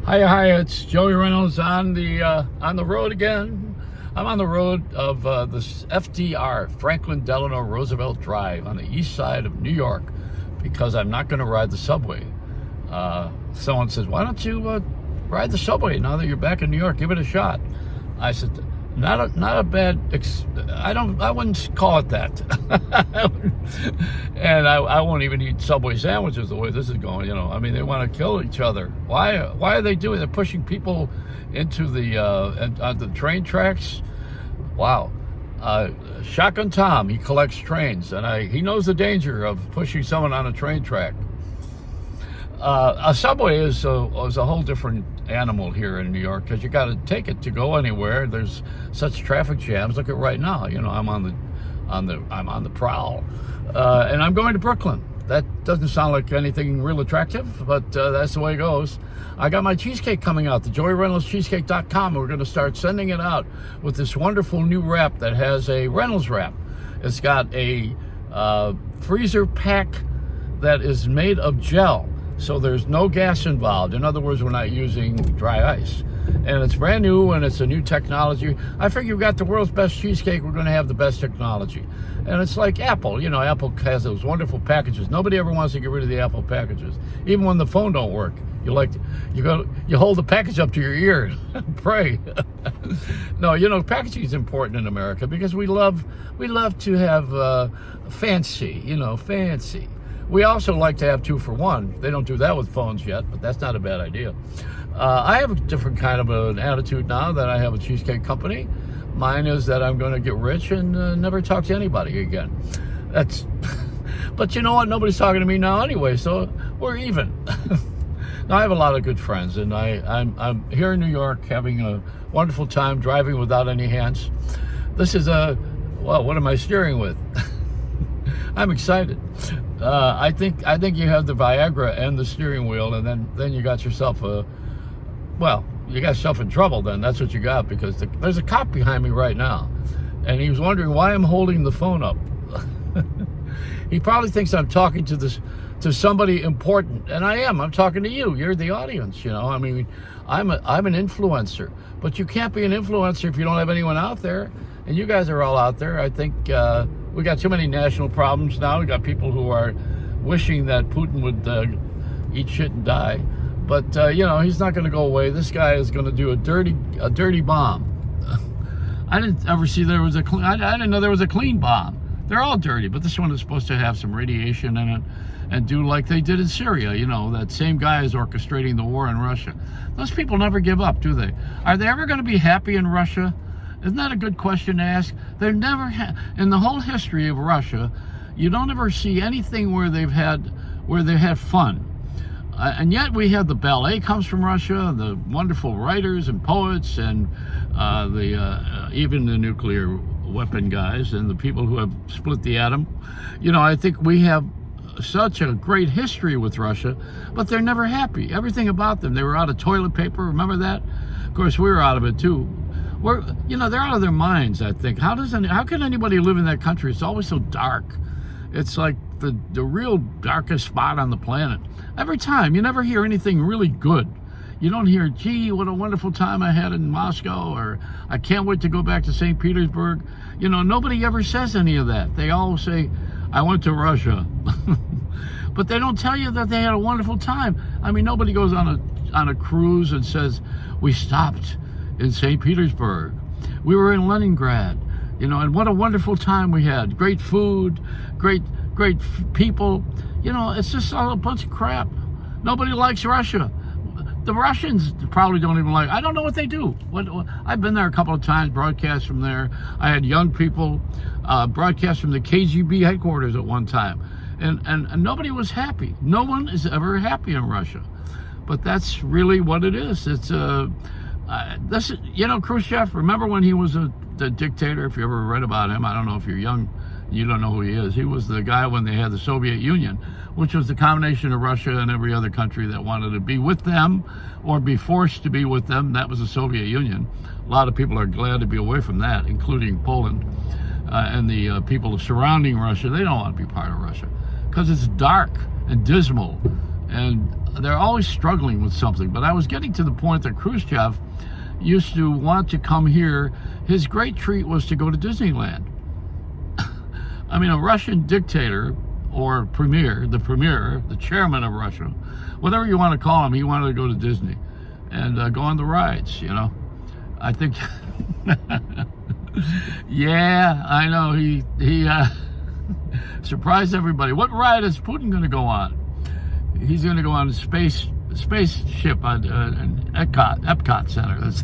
Hi, it's Joey Reynolds on the road again. I'm on the road of this FDR, Franklin Delano Roosevelt Drive on the east side of New York because I'm not going to ride the subway. Someone says, why don't you ride the subway now that you're back in New York? Give it a shot. I said, not a bad. I wouldn't call it that. And I won't even eat Subway sandwiches the way this is going. I mean, they want to kill each other. Why are they doing? They're pushing people into onto the train tracks. Wow. Shotgun Tom, he collects trains, and he knows the danger of pushing someone on a train track. A subway is a whole different animal here in New York because you got to take it to go anywhere. There's such traffic jams. Look at right now. I'm on the prowl, and I'm going to Brooklyn. That doesn't sound like anything real attractive, but that's the way it goes. I got my cheesecake coming out, the JoeyReynoldsCheesecake.com. We're going to start sending it out with this wonderful new wrap that has a Reynolds wrap. It's got a freezer pack that is made of gel. So there's no gas involved. In other words, we're not using dry ice. And it's brand new, and it's a new technology. I figure we've got the world's best cheesecake. We're going to have the best technology. And it's like Apple. Apple has those wonderful packages. Nobody ever wants to get rid of the Apple packages. Even when the phone don't work, you hold the package up to your ear and pray. No, packaging is important in America because we love to have fancy. Fancy. We also like to have 2 for 1. They don't do that with phones yet, but that's not a bad idea. I have a different kind of an attitude now that I have a cheesecake company. Mine is that I'm going to get rich and never talk to anybody again. But you know what? Nobody's talking to me now anyway, so we're even. Now, I have a lot of good friends, and I'm here in New York having a wonderful time driving without any hands. This is what am I steering with? I'm excited. I think you have the Viagra and the steering wheel, and then you got yourself you got yourself in trouble. Then that's what you got, because there's a cop behind me right now, and he was wondering why I'm holding the phone up. He probably thinks I'm talking to somebody important, and I am. I'm talking to you. You're the audience. I mean, I'm an influencer, but you can't be an influencer if you don't have anyone out there. And you guys are all out there. I think we got too many national problems now. We got people who are wishing that Putin would eat shit and die. But he's not going to go away. This guy is going to do a dirty bomb. I didn't ever see I didn't know there was a clean bomb. They're all dirty, but this one is supposed to have some radiation in it and do like they did in Syria. That same guy is orchestrating the war in Russia. Those people never give up, do they? Are they ever going to be happy in Russia? Isn't that a good question to ask? They're never in the whole history of Russia, you don't ever see anything where they've had fun. And yet we have the ballet comes from Russia, the wonderful writers and poets, and even the nuclear weapon guys and the people who have split the atom. I think we have such a great history with Russia, but they're never happy. Everything about them, they were out of toilet paper. Remember that? Of course, we were out of it too. They're out of their minds, I think. How can anybody live in that country? It's always so dark. It's like the real darkest spot on the planet. Every time, you never hear anything really good. You don't hear, gee, what a wonderful time I had in Moscow, or I can't wait to go back to St. Petersburg. Nobody ever says any of that. They all say, I went to Russia. But they don't tell you that they had a wonderful time. I mean, nobody goes on a cruise and says, we stopped in St. Petersburg. We were in Leningrad, and what a wonderful time we had. Great food, great people. It's just all a bunch of crap. Nobody likes Russia. The Russians probably don't even like. I don't know what they do. I've been there a couple of times, broadcast from there. I had young people broadcast from the KGB headquarters at one time, and nobody was happy. No one is ever happy in Russia, but that's really what it is. It's Khrushchev. Remember when he was the dictator? If you ever read about him, I don't know if you're young, you don't know who he is. He was the guy when they had the Soviet Union, which was the combination of Russia and every other country that wanted to be with them or be forced to be with them. That was the Soviet Union. A lot of people are glad to be away from that, including Poland and the people surrounding Russia. They don't want to be part of Russia because it's dark and dismal, and they're always struggling with something. But I was getting to the point that Khrushchev used to want to come here. His great treat was to go to Disneyland. I mean, a Russian dictator or the chairman of Russia, whatever you want to call him, he wanted to go to Disney and go on the rides, I think, yeah, I know, he surprised everybody. What ride is Putin going to go on? He's going to go on a spaceship at Epcot Center. That's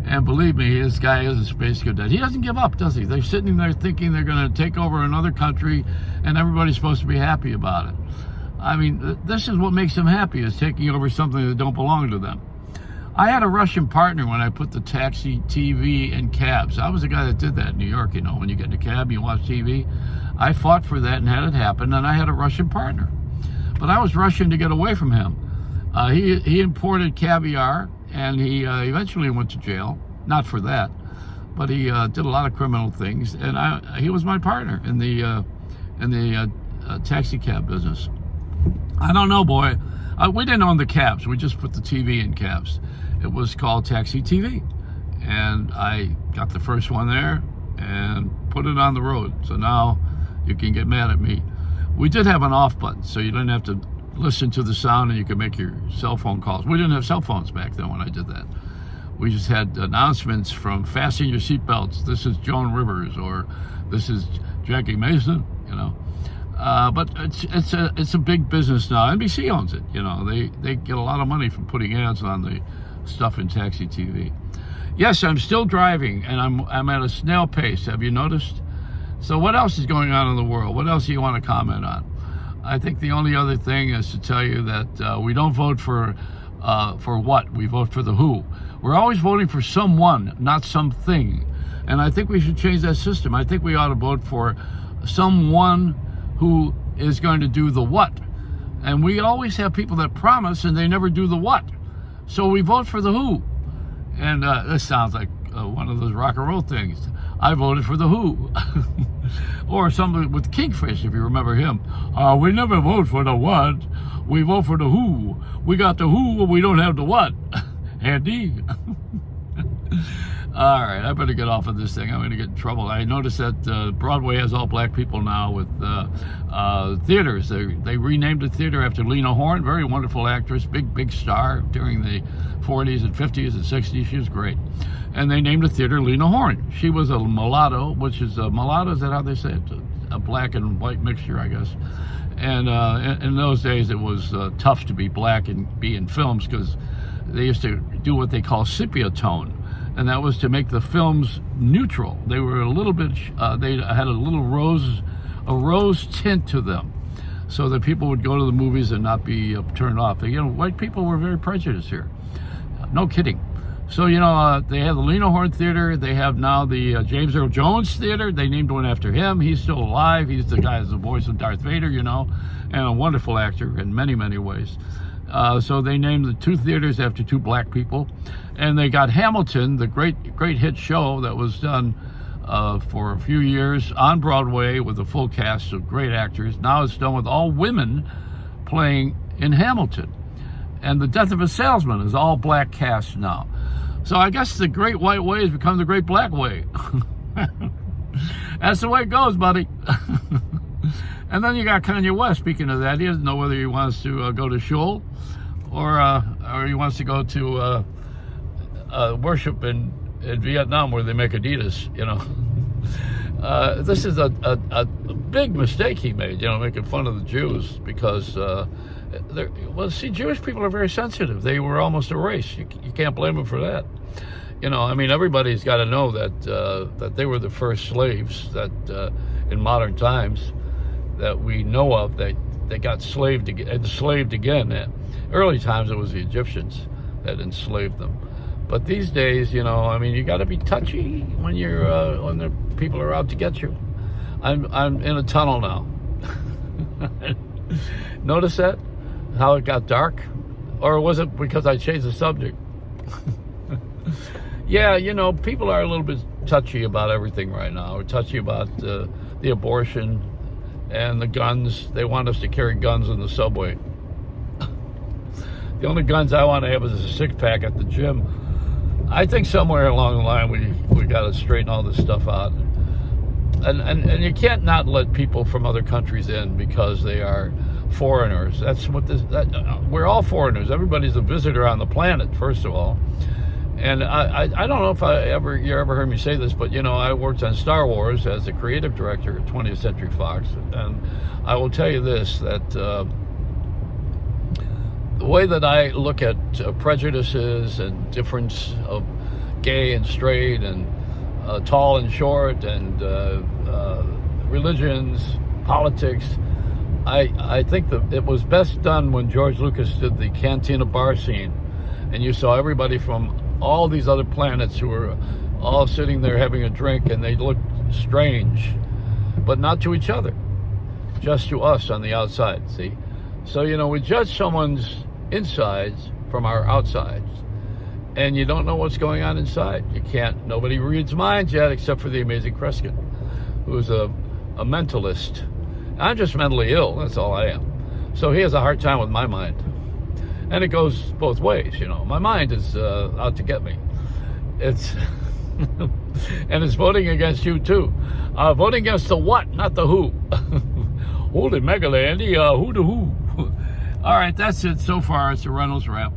And believe me, this guy is a space cadet. He doesn't give up, does he? They're sitting there thinking they're going to take over another country, and everybody's supposed to be happy about it. I mean, this is what makes them happy, is taking over something that don't belong to them. I had a Russian partner when I put the taxi, TV, and cabs. I was the guy that did that in New York, when you get in a cab, you watch TV. I fought for that and had it happen, and I had a Russian partner. But I was rushing to get away from him. He imported caviar, and he eventually went to jail. Not for that, but he did a lot of criminal things, and he was my partner in the taxi cab business. I don't know, boy. We didn't own the cabs. We just put the TV in cabs. It was called Taxi TV, and I got the first one there and put it on the road. So now you can get mad at me. We did have an off button, so you didn't have to listen to the sound, and you could make your cell phone calls. We didn't have cell phones back then when I did that. We just had announcements from fasten your seatbelts. This is Joan Rivers, or this is Jackie Mason, But it's a big business now. NBC owns it. They get a lot of money from putting ads on the stuff in Taxi TV. Yes, I'm still driving, and I'm at a snail pace. Have you noticed? So what else is going on in the world? What else do you want to comment on? I think the only other thing is to tell you that we don't vote for what? We vote for the who. We're always voting for someone, not something. And I think we should change that system. I think we ought to vote for someone who is going to do the what. And we always have people that promise and they never do the what. So we vote for the who. And this sounds like one of those rock and roll things. I voted for the who. Or something with Kingfish, if you remember him. We never vote for the what. We vote for the who. We got the who, but we don't have the what. Andy. All right, I better get off of this thing. I'm going to get in trouble. I noticed that Broadway has all black people now with theaters. They renamed the theater after Lena Horne, very wonderful actress, big star during the 40s and 50s and 60s. She was great. And they named the theater Lena Horne. She was a mulatto, which is a mulatto, is that how they say it? A black and white mixture, I guess. And in those days, it was tough to be black and be in films because they used to do what they call sepia tone. And that was to make the films neutral. They were a little bit, they had a little rose tint to them, so that people would go to the movies and not be turned off. White people were very prejudiced here. No kidding. So, they have the Lena Horne Theater. They have now the James Earl Jones Theater. They named one after him. He's still alive. He's the guy who's the voice of Darth Vader, and a wonderful actor in many, many ways. So they named the two theaters after two black people. And they got Hamilton, the great hit show that was done for a few years on Broadway with a full cast of great actors. Now it's done with all women playing in Hamilton. And The Death of a Salesman is all black cast now. So I guess the great white way has become the great black way. That's the way it goes, buddy. And then you got Kanye West. Speaking of that, he doesn't know whether he wants to go to shul or he wants to go to worship in Vietnam where they make Adidas. This is a big mistake he made. Making fun of the Jews because Jewish people are very sensitive. They were almost erased. You can't blame them for that. Everybody's got to know that they were the first slaves that in modern times that we know of, that they got enslaved again. Early times it was the Egyptians that enslaved them, but these days, you got to be touchy when when the people are out to get you. I'm in a tunnel now. Notice that how it got dark, or was it because I changed the subject? Yeah, people are a little bit touchy about everything right now. We're touchy about the abortion and the guns. They want us to carry guns in the subway. The only guns I want to have is a six-pack at the gym. I think somewhere along the line we got to straighten all this stuff out. And you can't not let people from other countries in because they are foreigners. That's what we're all foreigners. Everybody's a visitor on the planet, first of all. And I don't know if you ever heard me say this, but I worked on Star Wars as the creative director at 20th Century Fox, and I will tell you this, that the way that I look at prejudices and difference of gay and straight and tall and short and religions, politics, I think that it was best done when George Lucas did the Cantina bar scene, and you saw everybody from all these other planets who were all sitting there having a drink, and they looked strange, but not to each other, just to us on the outside, see? So, we judge someone's insides from our outsides, and you don't know what's going on inside. Nobody reads minds yet, except for the amazing Kreskin, who's a mentalist. I'm just mentally ill, that's all I am. So he has a hard time with my mind. And it goes both ways, My mind is out to get me. It's and it's voting against you too. Voting against the what, not the who. Holy Megalandy, who to who? All right, that's it so far. It's a Reynolds wrap.